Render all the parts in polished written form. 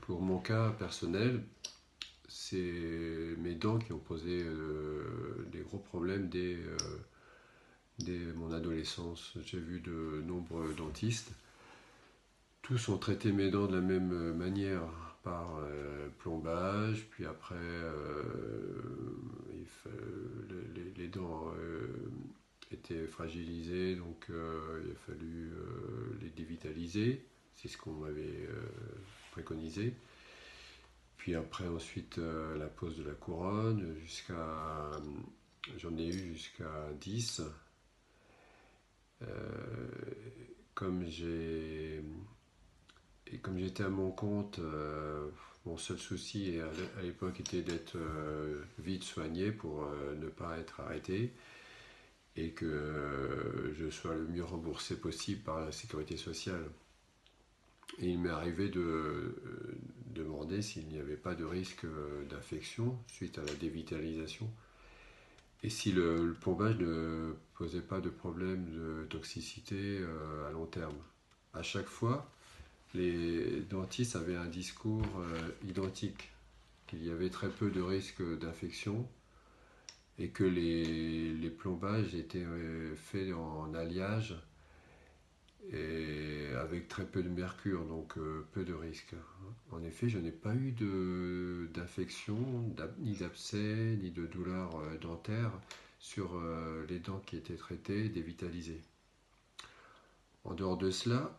Pour mon cas personnel, c'est mes dents qui ont posé des gros problèmes dès mon adolescence. J'ai vu de nombreux dentistes. Tous ont traité mes dents de la même manière, par plombage, puis après les dents étaient fragilisées, donc il a fallu les dévitaliser. C'est ce qu'on m'avait préconisé. Puis après, ensuite, la pose de la couronne, j'en ai eu jusqu'à 10. Euh, comme j'ai, et comme j'étais à mon compte, mon seul souci à l'époque était d'être vite soigné pour ne pas être arrêté et que je sois le mieux remboursé possible par la sécurité sociale. Et il m'est arrivé de demander s'il n'y avait pas de risque d'infection suite à la dévitalisation et si le plombage ne posait pas de problème de toxicité à long terme. À chaque fois, les dentistes avaient un discours identique, qu'il y avait très peu de risque d'infection et que les plombages étaient faits en alliage et avec très peu de mercure, donc peu de risques. En effet, je n'ai pas eu d'infection, ni d'abcès, ni de douleur dentaire sur les dents qui étaient traitées, dévitalisées. En dehors de cela,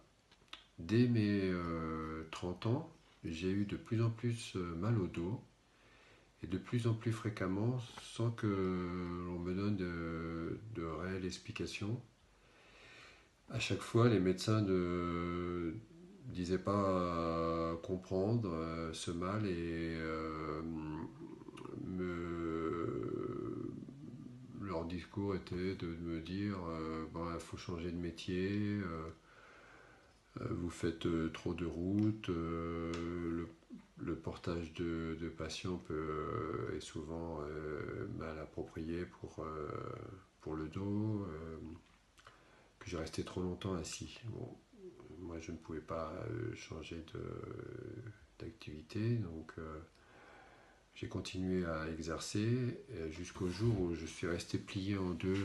dès mes 30 ans, j'ai eu de plus en plus mal au dos et de plus en plus fréquemment sans que l'on me donne de réelles explications. À chaque fois, les médecins ne disaient pas comprendre ce mal et leur discours était de me dire il faut changer de métier, vous faites trop de route, le portage de patients est souvent mal approprié pour le dos. Que je restais trop longtemps assis. Bon, moi, je ne pouvais pas changer d'activité, donc j'ai continué à exercer jusqu'au jour où je suis resté plié en deux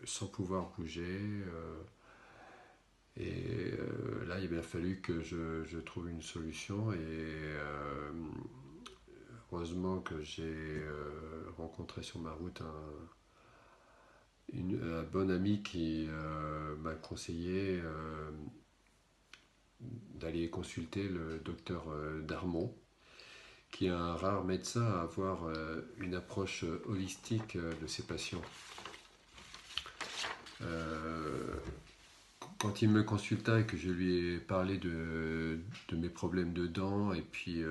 sans pouvoir bouger. Là, il a bien fallu que je trouve une solution et heureusement que j'ai rencontré sur ma route un bon ami qui m'a conseillé d'aller consulter le docteur Darmon, qui est un rare médecin à avoir une approche holistique de ses patients. Quand il me consulta et que je lui ai parlé de mes problèmes de dents et puis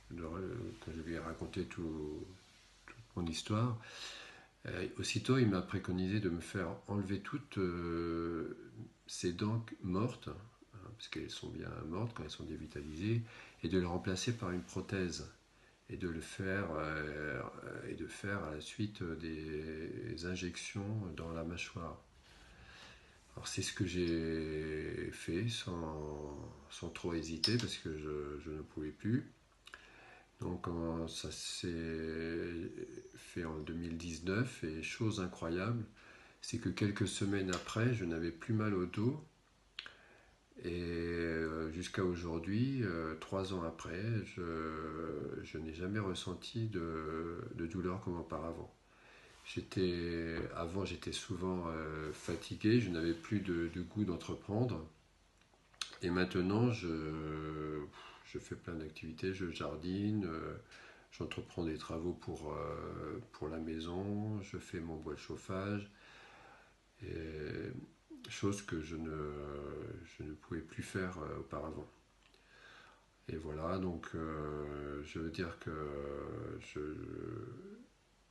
que je lui ai raconté toute mon histoire, aussitôt il m'a préconisé de me faire enlever toutes ces dents mortes, parce qu'elles sont bien mortes quand elles sont dévitalisées, et de les remplacer par une prothèse et de faire à la suite des injections dans la mâchoire. Alors c'est ce que j'ai fait sans trop hésiter parce que je ne pouvais plus. Donc ça s'est fait en 2019 et chose incroyable, c'est que quelques semaines après, je n'avais plus mal au dos. Et jusqu'à aujourd'hui, 3 ans après, je n'ai jamais ressenti de douleur comme auparavant. Avant, j'étais souvent fatigué, je n'avais plus de goût d'entreprendre. Et maintenant, je fais plein d'activités, je jardine, j'entreprends des travaux pour la maison, je fais mon bois de chauffage. Et chose que je ne pouvais plus faire auparavant. Et voilà, donc je veux dire que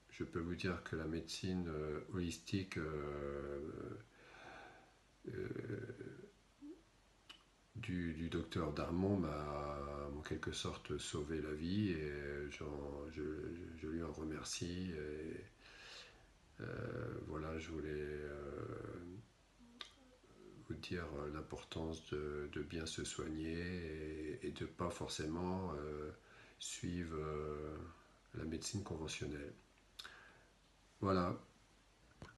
je peux vous dire que la médecine holistique du docteur Darmon m'a en quelque sorte sauvé la vie et je lui en remercie. Et, voilà, je voulais vous dire l'importance de bien se soigner et et de ne pas forcément suivre la médecine conventionnelle. Voilà.